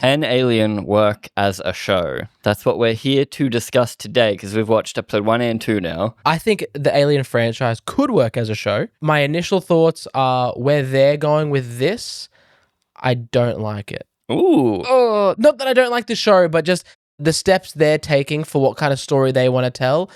Can Alien work as a show? That's what we're here to discuss today because we've watched episode 1 and 2 now. I think the Alien franchise could work as a show. My initial thoughts are where they're going with this, I don't like it. Ooh. Oh, not that I don't like the show, but just the steps they're taking for what kind of story they want to tell.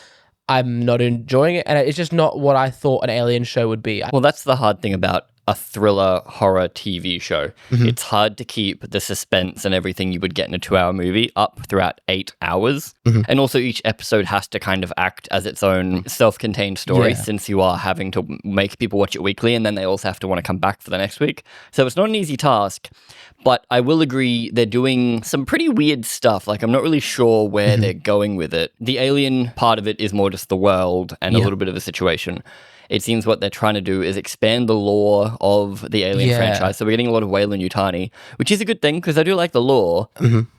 I'm not enjoying it, and it's just not what I thought an Alien show would be. Well, that's the hard thing about a thriller horror TV show. Mm-hmm. It's hard to keep the suspense and everything you would get in a 2-hour movie up throughout 8 hours. Mm-hmm. And also each episode has to kind of act as its own self-contained story since you are having to make people watch it weekly and then they also have to want to come back for the next week. So it's not an easy task. But I will agree they're doing some pretty weird stuff. Like, I'm not really sure where they're going with it. The Alien part of it is more just the world and a little bit of a situation. It seems what they're trying to do is expand the lore of the Alien franchise. So we're getting a lot of Weyland-Yutani, which is a good thing because I do like the lore.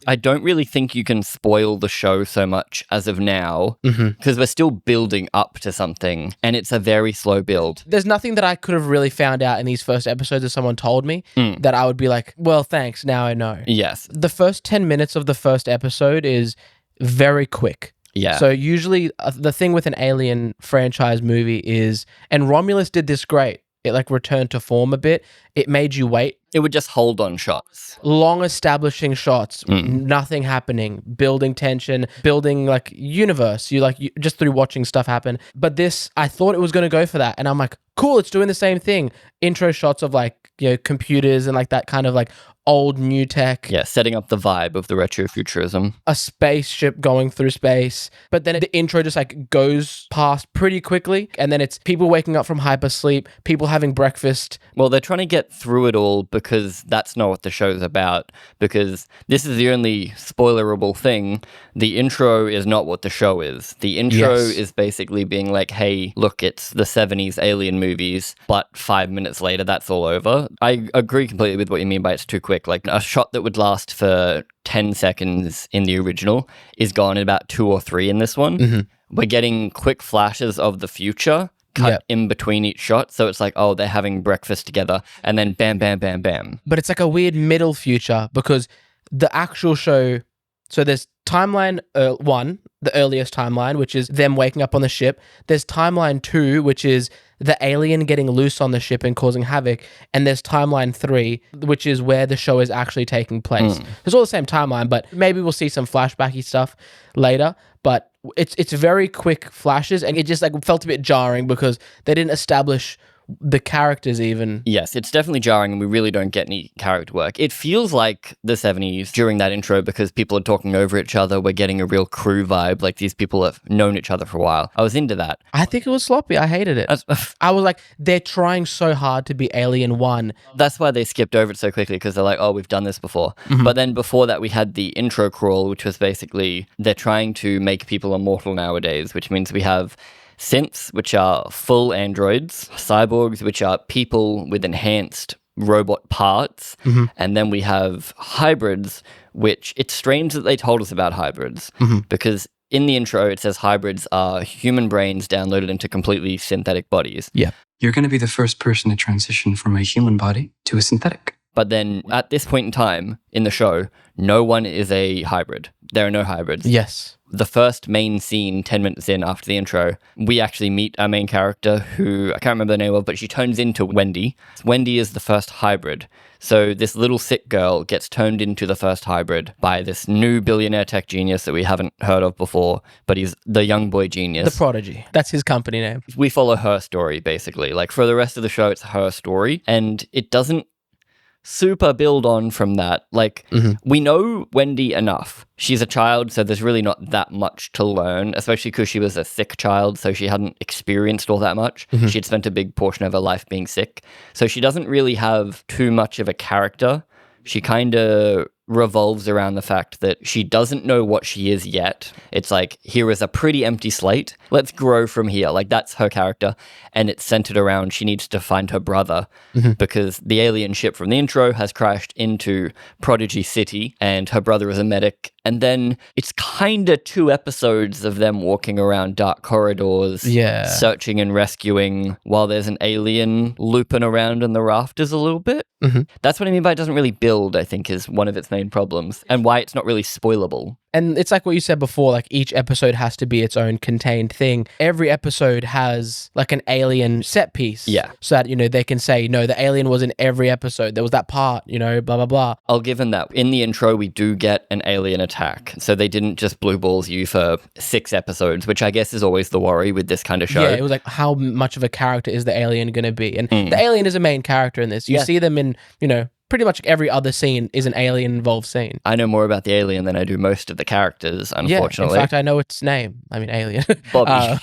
I don't really think you can spoil the show so much as of now because we're still building up to something and it's a very slow build. There's nothing that I could have really found out in these first episodes if someone told me that I would be like, well, thanks, now I know. Yes. The first 10 minutes of the first episode is very quick. Yeah. So usually the thing with an Alien franchise movie is, and Romulus did this great, it like returned to form a bit. It made you wait. It would just hold on shots. Long establishing shots, nothing happening, building tension, building like universe. You just through watching stuff happen. But this, I thought it was going to go for that. And I'm like, cool, it's doing the same thing. Intro shots of like, you know, computers and like that kind of like old new tech. Yeah, setting up the vibe of the retrofuturism. A spaceship going through space. But then the intro just like goes past pretty quickly. And then it's people waking up from hypersleep, people having breakfast. Well, they're trying to get through it all because that's not what the show's about. Because this is the only spoilerable thing. The intro is not what the show is. The intro is basically being like, hey, look, it's the 70s Alien movies, but 5 minutes later, that's all over. I agree completely with what you mean by it's too quick. Like a shot that would last for 10 seconds in the original is gone in about 2 or 3 in this one. We're getting quick flashes of the future cut in between each shot. So it's like, oh, they're having breakfast together and then bam, bam, bam, bam. But it's like a weird middle future because the actual show, so there's timeline 1, the earliest timeline, which is them waking up on the ship. There's timeline 2, which is the alien getting loose on the ship and causing havoc. And there's timeline 3, which is where the show is actually taking place. It's all the same timeline, but maybe we'll see some flashbacky stuff later. But it's very quick flashes, and it just like felt a bit jarring because they didn't establish the characters even. Yes, it's definitely jarring and we really don't get any character work. It feels like the 70s during that intro because people are talking over each other. We're getting a real crew vibe, like these people have known each other for a while. I was into that. I think it was sloppy. I hated it. I was like, they're trying so hard to be Alien 1. That's why they skipped over it so quickly because they're like, oh, we've done this before. But then before that, we had the intro crawl, which was basically they're trying to make people immortal nowadays, which means we have synths, which are full androids, cyborgs, which are people with enhanced robot parts, and then we have hybrids, which it's strange that they told us about hybrids, because in the intro it says hybrids are human brains downloaded into completely synthetic bodies. Yeah. You're going to be the first person to transition from a human body to a synthetic. But then at this point in time in the show, no one is a hybrid. There are no hybrids. Yes. The first main scene, 10 minutes in after the intro, we actually meet our main character who I can't remember the name of, but she turns into Wendy. Wendy is the first hybrid. So this little sick girl gets turned into the first hybrid by this new billionaire tech genius that we haven't heard of before, but he's the young boy genius. The Prodigy. That's his company name. We follow her story, basically. Like for the rest of the show, it's her story, and it doesn't super build on from that. Like, we know Wendy enough. She's a child, so there's really not that much to learn, especially because she was a sick child, so she hadn't experienced all that much. She'd spent a big portion of her life being sick. So she doesn't really have too much of a character. She kind of revolves around the fact that she doesn't know what she is yet. It's like, here is a pretty empty slate. Let's grow from here. Like, that's her character. And it's centered around she needs to find her brother because the alien ship from the intro has crashed into Prodigy City and her brother is a medic And then it's kind of 2 episodes of them walking around dark corridors, searching and rescuing while there's an alien looping around in the rafters a little bit. That's what I mean by it doesn't really build, I think, is one of its main problems, and why it's not really spoilable. And it's like what you said before, like each episode has to be its own contained thing. Every episode has like an alien set piece. Yeah. So that, you know, they can say, no, the alien was in every episode. There was that part, you know, blah, blah, blah. I'll give them that. In the intro, we do get an alien attack. So they didn't just blue balls you for 6 episodes, which I guess is always the worry with this kind of show. Yeah, it was like, how much of a character is the alien going to be? And the alien is a main character in this. You see them in, you know, pretty much every other scene is an alien-involved scene. I know more about the alien than I do most of the characters, unfortunately. Yeah, in fact, I know its name. I mean, Alien. Bobby.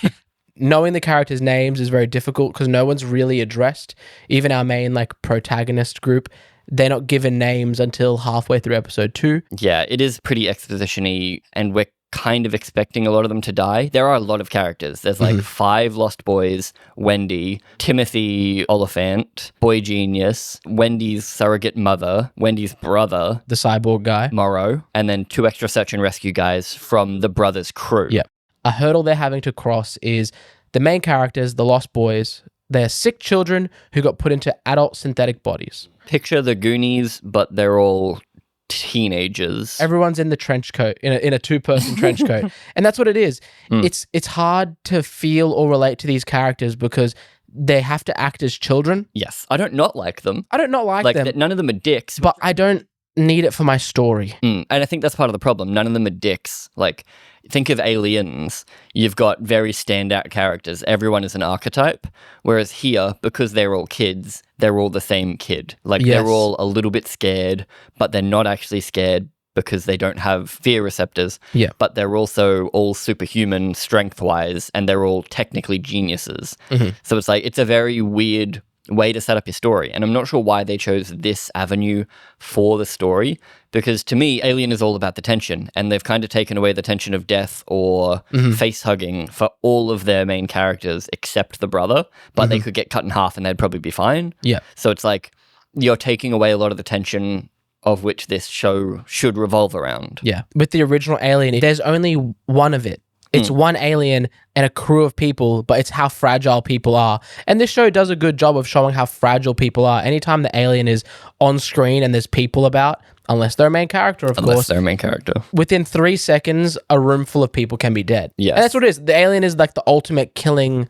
Knowing the characters' names is very difficult because no one's really addressed. Even our main, like, protagonist group, they're not given names until halfway through episode 2. Yeah, it is pretty exposition-y, and we're kind of expecting a lot of them to die. There are a lot of characters. There's like 5 lost boys, Wendy, Timothy Oliphant, Boy Genius, Wendy's surrogate mother, Wendy's brother, the cyborg guy, Morrow, and then 2 extra search and rescue guys from the brothers' crew. Yeah. A hurdle they're having to cross is the main characters, the lost boys. They're sick children who got put into adult synthetic bodies. Picture the Goonies, but they're all teenagers. Everyone's in the trench coat, in a 2-person trench coat. And that's what it is. It's hard to feel or relate to these characters because they have to act as children. Yes. I don't not like them. I don't not like them. None of them are dicks. But I don't need it for my story. And I think that's part of the problem. None of them are dicks. Like, think of Aliens. You've got very standout characters. Everyone is an archetype. Whereas here, because they're all kids, they're all the same kid. Like, they're all a little bit scared, but they're not actually scared because they don't have fear receptors. Yeah. But they're also all superhuman strength-wise, and they're all technically geniuses. So it's like, it's a very weird way to set up your story. And I'm not sure why they chose this avenue for the story, because to me, Alien is all about the tension, and they've kind of taken away the tension of death or face hugging for all of their main characters except the brother, but they could get cut in half and they'd probably be fine. Yeah. So it's like you're taking away a lot of the tension of which this show should revolve around. Yeah. With the original Alien, there's only one of it. It's one alien and a crew of people, but it's how fragile people are. And this show does a good job of showing how fragile people are. Anytime the alien is on screen and there's people about, unless they're a main character, of course. Unless they're a main character. Within 3 seconds, a room full of people can be dead. Yes. And that's what it is. The alien is like the ultimate killing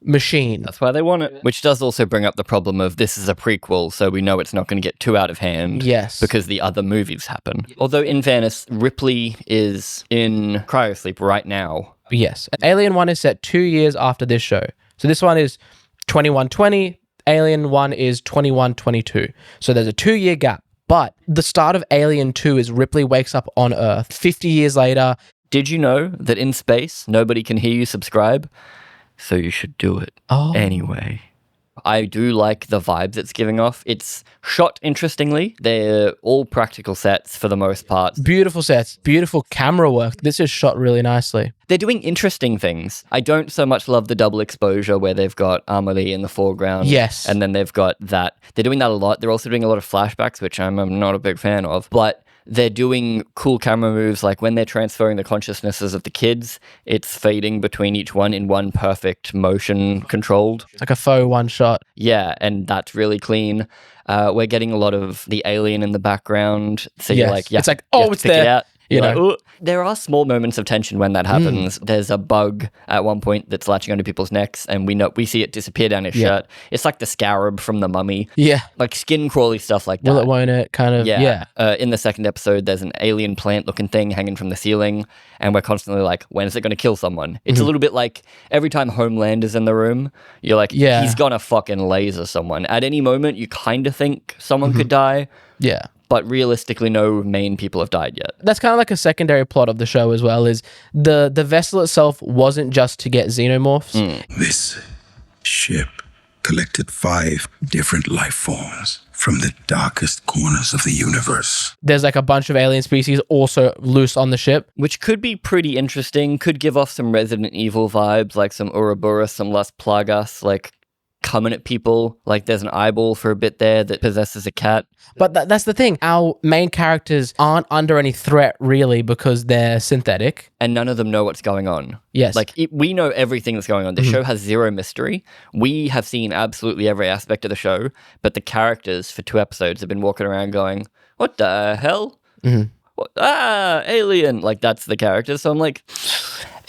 machine. That's why they want it. Which does also bring up the problem of this is a prequel, so we know it's not going to get too out of hand. Yes. Because the other movies happen. Although, in fairness, Ripley is in cryosleep right now. Yes. Alien 1 is set 2 years after this show. So this one is 2120. Alien 1 is 2122. So there's a 2-year gap. But the start of Alien 2 is Ripley wakes up on Earth 50 years later. Did you know that in space, nobody can hear you subscribe? So you should do it anyway. I do like the vibes it's giving off. It's shot interestingly. They're all practical sets for the most part. Beautiful sets, beautiful camera work. This is shot really nicely. They're doing interesting things. I don't so much love the double exposure where they've got Amelie in the foreground. Yes. And then they've got that. They're doing that a lot. They're also doing a lot of flashbacks, which I'm not a big fan of. But they're doing cool camera moves, like when they're transferring the consciousnesses of the kids, it's fading between each one in one perfect motion controlled. It's like a faux one shot. Yeah, and that's really clean. We're getting a lot of the alien in the background. So you're like, it's like, oh, it's there. You know, there are small moments of tension when that happens. There's a bug at one point that's latching onto people's necks, and we see it disappear down his shirt. It's like the scarab from the Mummy. Yeah, like skin crawly stuff like that. Will it, won't it? Kind of. Yeah. In the second episode, there's an alien plant-looking thing hanging from the ceiling, and we're constantly like, when is it going to kill someone? It's a little bit like every time Homeland is in the room, you're like, he's gonna fucking laser someone. At any moment, you kind of think someone could die. Yeah. But realistically, no main people have died yet. That's kind of like a secondary plot of the show as well, is the vessel itself wasn't just to get xenomorphs. This ship collected 5 different life forms from the darkest corners of the universe. There's like a bunch of alien species also loose on the ship. Which could be pretty interesting, could give off some Resident Evil vibes, like some Ouroboros, some Las Plagas, like coming at people. Like there's an eyeball for a bit there that possesses a cat. But that's the thing. Our main characters aren't under any threat really because they're synthetic. And none of them know what's going on. Yes. Like we know everything that's going on. The show has zero mystery. We have seen absolutely every aspect of the show, but the characters for 2 episodes have been walking around going, what the hell? What? Alien. Like that's the character. So I'm like,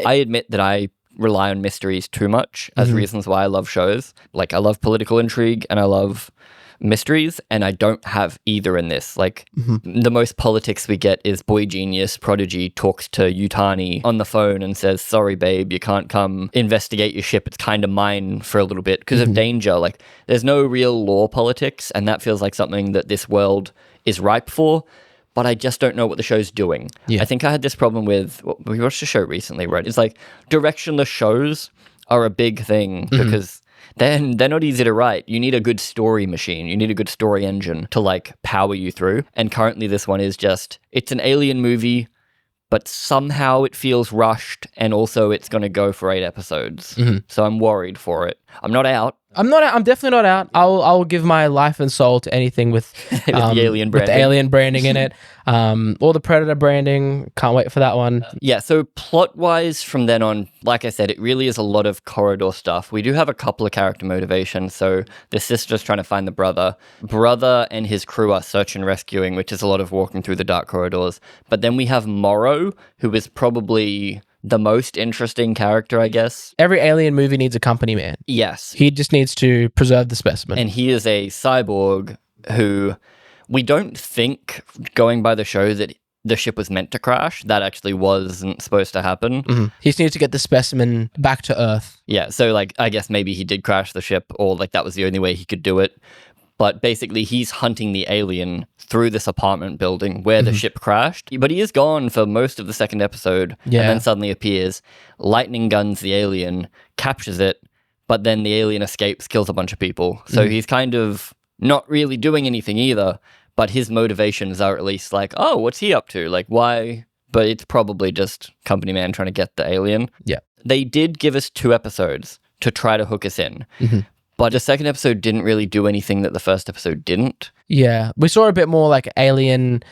I admit that I rely on mysteries too much as reasons why I love shows. Like I love political intrigue and I love mysteries, and I don't have either in this. Like the most politics we get is boy genius Prodigy talks to Yutani on the phone and says, sorry babe, you can't come investigate your ship, it's kind of mine for a little bit because of danger. Like there's no real law politics, and that feels like something that this world is ripe for, but I just don't know what the show's doing. I think I had this problem with, we watched a show recently, right? It's like directionless shows are a big thing because they're not easy to write. You need a good story machine. You need a good story engine to like power you through. And currently this one is just, it's an alien movie, but somehow it feels rushed, and also it's going to go for 8 episodes. So I'm worried for it. I'm not out. I'm definitely not out. I'll give my life and soul to anything with, the alien branding. with the alien branding in it. Or the Predator branding. Can't wait for that one. Yeah, so plot-wise, from then on, like I said, it really is a lot of corridor stuff. We do have a couple of character motivations. So the sister's trying to find the brother. Brother and his crew are search and rescuing, which is a lot of walking through the dark corridors. But then we have Morrow, who is probably the most interesting character, I guess. Every alien movie needs a company man. Yes. He just needs to preserve the specimen. And he is a cyborg who we don't think, going by the show, that the ship was meant to crash. That actually wasn't supposed to happen. He just needs to get the specimen back to Earth. Yeah, so like I guess maybe he did crash the ship, or like that was the only way he could do it. But basically he's hunting the alien through this apartment building where the ship crashed. But he is gone for most of the second episode and then suddenly appears, lightning guns the alien, captures it, but then the alien escapes, kills a bunch of people. So he's kind of not really doing anything either, but his motivations are at least like, oh, what's he up to? Like, why? But it's probably just company man trying to get the alien. Yeah. They did give us 2 episodes to try to hook us in. But the second episode didn't really do anything that the first episode didn't. Yeah. We saw a bit more like alien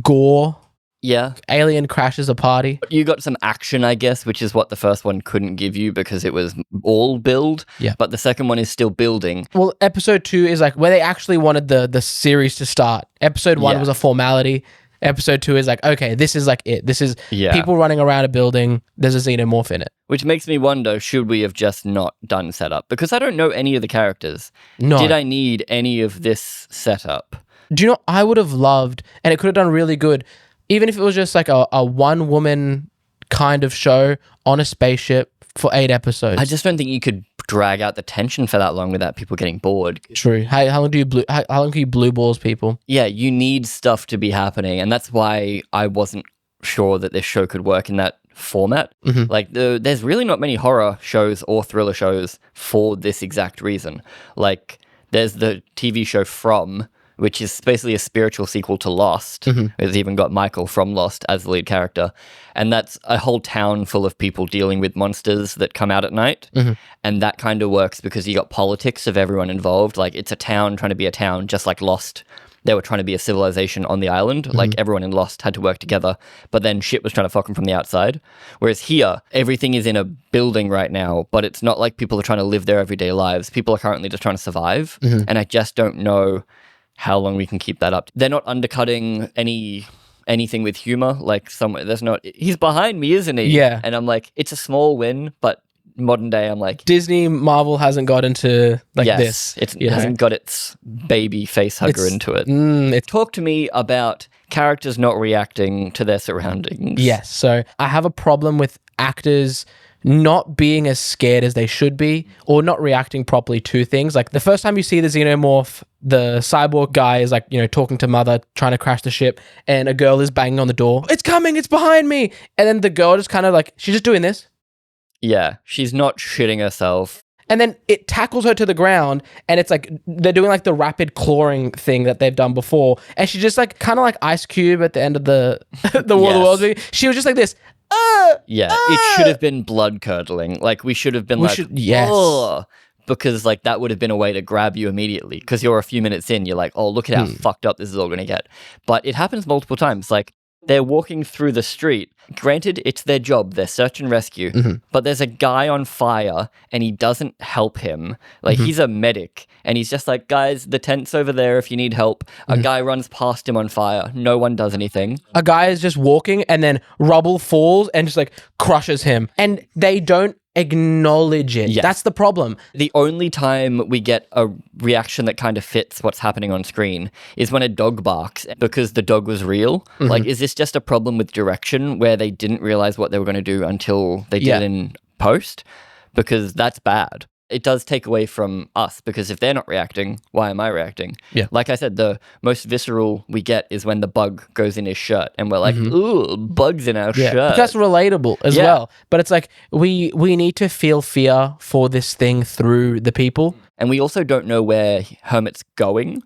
gore. Yeah. Alien crashes a party. You got some action, I guess, which is what the first one couldn't give you because it was all build. Yeah. But the second one is still building. Well, episode 2 is like where they actually wanted the series to start. Episode 1 was a formality. Episode 2 is like, okay, this is like it. This is people running around a building. There's a xenomorph in it. Which makes me wonder, should we have just not done setup? Because I don't know any of the characters. No. Did I need any of this setup? Do you know, I would have loved, and it could have done really good, even if it was just like a one-woman kind of show on a spaceship for 8 episodes. I just don't think you could drag out the tension for that long without people getting bored. True. How long how long can you blue balls people? Yeah, you need stuff to be happening, and that's why I wasn't sure that this show could work in that format. Like there's really not many horror shows or thriller shows for this exact reason. Like there's the TV show From, which is basically a spiritual sequel to Lost. It's even got Michael from Lost as the lead character. And that's a whole town full of people dealing with monsters that come out at night. And that kind of works because you got politics of everyone involved. Like it's a town trying to be a town, just like Lost. They were trying to be a civilization on the island. Like everyone in Lost had to work together, but then shit was trying to fuck them from the outside. Whereas here, everything is in a building right now, but it's not like people are trying to live their everyday lives. People are currently just trying to survive. And I just don't know how long we can keep that up. They're not undercutting anything with humor. Like he's behind me, isn't he? Yeah. And I'm like, it's a small win, but modern day, I'm like, Disney, Marvel hasn't got into like this. It hasn't got its baby face hugger into it. Talk to me about characters not reacting to their surroundings. Yes. So I have a problem with actors not being as scared as they should be or not reacting properly to things. Like the first time you see the xenomorph, the cyborg guy is like, talking to mother, trying to crash the ship, and a girl is banging on the door. It's coming, it's behind me. And then the girl just kind of like, she's just doing this. Yeah, she's not shitting herself. And then it tackles her to the ground, and it's like they're doing like the rapid clawing thing that they've done before. And she's just like kind of like Ice Cube at the end of the the War of the Worlds movie. She was just like this. It should have been blood curdling. Like we should have been "Oh," because like that would have been a way to grab you immediately because you're a few minutes in, you're like, oh, look at how fucked up this is all going to get. But it happens multiple times. Like they're walking through the street. Granted, it's their job, they're search and rescue, but there's a guy on fire and he doesn't help him. Like he's a medic and he's just like, guys, the tent's over there if you need help. A guy runs past him on fire. No one does anything. A guy is just walking and then rubble falls and just like crushes him. And they don't acknowledge it. Yes. That's the problem. The only time we get a reaction that kind of fits what's happening on screen is when a dog barks because the dog was real. Like, is this just a problem with direction where they didn't realize what they were going to do until they did it in post? Because that's bad. It does take away from us because if they're not reacting, why am I reacting? Yeah. Like I said, the most visceral we get is when the bug goes in his shirt and we're like, ooh, bugs in our shirt. But that's relatable as well. But it's like we need to feel fear for this thing through the people. And we also don't know where Hermit's going.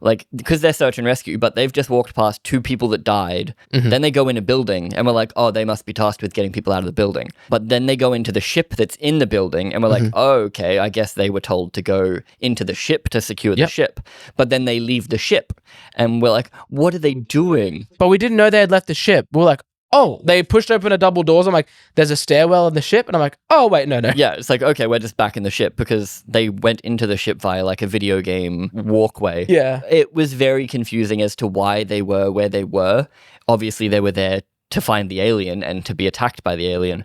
Like, because they're search and rescue, but they've just walked past 2 people that died. Then they go in a building and we're like, oh, they must be tasked with getting people out of the building. But then they go into the ship that's in the building and we're like, oh, okay, I guess they were told to go into the ship to secure the ship. But then they leave the ship and we're like, what are they doing? But we didn't know they had left the ship. We were like, oh, they pushed open a double doors. I'm like, there's a stairwell in the ship. And I'm like, oh, wait, no. Yeah, it's like, okay, we're just back in the ship because they went into the ship via like a video game walkway. Yeah. It was very confusing as to why they were where they were. Obviously, they were there to find the alien and to be attacked by the alien.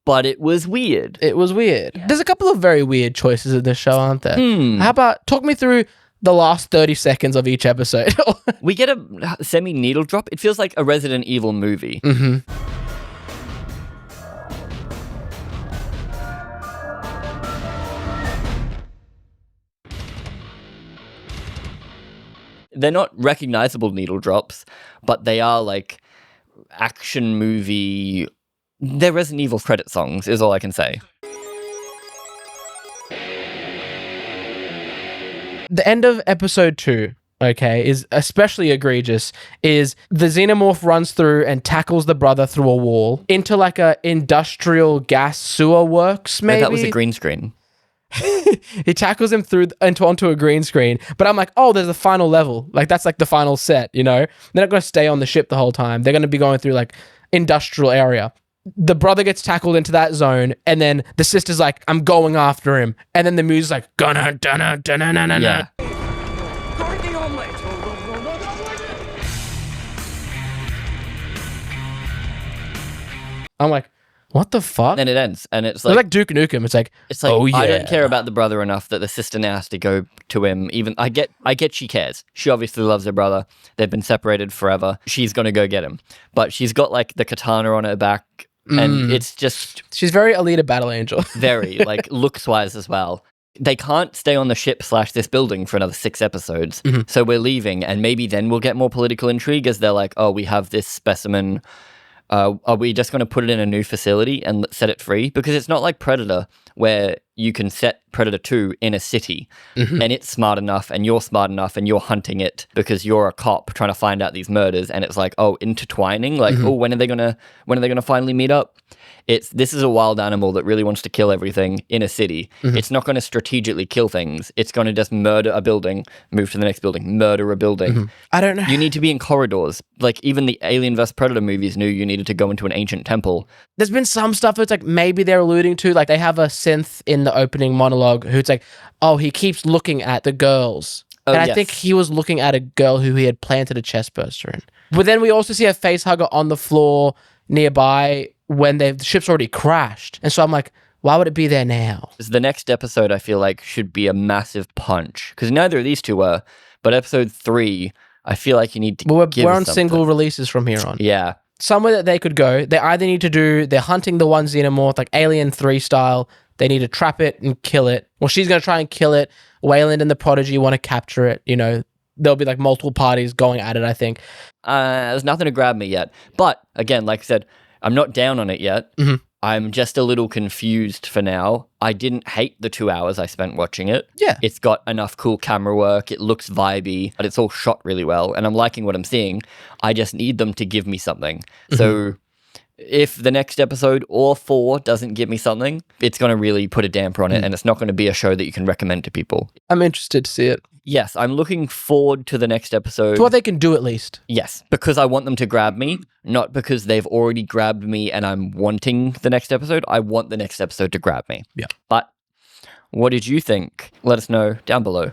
But it was weird. It was weird. Yeah. There's a couple of very weird choices in this show, aren't there? How about talk me through the last 30 seconds of each episode? We get a semi-needle drop. It feels like a Resident Evil movie. They're not recognizable needle drops, but they are like action movie. They're Resident Evil credit songs, is all I can say. The end of episode 2, okay, is especially egregious, is the xenomorph runs through and tackles the brother through a wall into like a industrial gas sewer works, maybe? That was a green screen. He tackles him through onto a green screen, but I'm like, oh, there's a final level. Like, that's like the final set, you know? They're not going to stay on the ship the whole time. They're going to be going through like industrial area. The brother gets tackled into that zone, and then the sister's like, I'm going after him. And then the music's like, gonna, dun-na, dun-na-na-na-na. Yeah. I'm like, what the fuck? Then it ends, and it's It's like Duke Nukem. It's like, oh yeah. I don't care about the brother enough that the sister now has to go to him. Even I get she cares. She obviously loves her brother. They've been separated forever. She's gonna go get him, but she's got like the katana on her back, and it's just she's very Alita Battle Angel. very like looks wise as well. They can't stay on the ship / this building for another 6 episodes, so we're leaving, and maybe then we'll get more political intrigue as they're like, oh, we have this specimen. Are we just going to put it in a new facility and set it free? Because it's not like Predator, where you can set Predator 2 in a city and it's smart enough and you're smart enough and you're hunting it because you're a cop trying to find out these murders, and it's like, oh, intertwining, like, oh, when are they gonna finally meet up? This is a wild animal that really wants to kill everything in a city. It's not going to strategically kill things. It's going to just murder a building, move to the next building, murder a building. I don't know. You need to be in corridors. Like, even the Alien vs. Predator movies knew you needed to go into an ancient temple. There's been some stuff that's like maybe they're alluding to, like they have a synth in the opening monologue who's like, oh, he keeps looking at the girls. Oh, and I yes. think he was looking at a girl who he had planted a chest burster in. But then we also see a face hugger on the floor nearby when the ship's already crashed. And so I'm like, why would it be there now? The next episode, I feel like, should be a massive punch. Because neither of these two were. But episode 3, I feel like you need to give we're on something. single releases from here on. Yeah. Somewhere that they could go, they either need to do, they're hunting the one xenomorph, like Alien 3 style. They need to trap it and kill it. Well, she's going to try and kill it. Wayland and the Prodigy want to capture it. You know, there'll be like multiple parties going at it, I think. There's nothing to grab me yet. But, again, like I said, I'm not down on it yet. I'm just a little confused for now. I didn't hate the 2 hours I spent watching it. Yeah. It's got enough cool camera work. It looks vibey, but it's all shot really well. And I'm liking what I'm seeing. I just need them to give me something. So if the next episode or 4 doesn't give me something, it's going to really put a damper on it, and it's not going to be a show that you can recommend to people. I'm interested to see it. Yes, I'm looking forward to the next episode. To what they can do at least. Yes, because I want them to grab me, not because they've already grabbed me and I'm wanting the next episode. I want the next episode to grab me. Yeah. But what did you think? Let us know down below.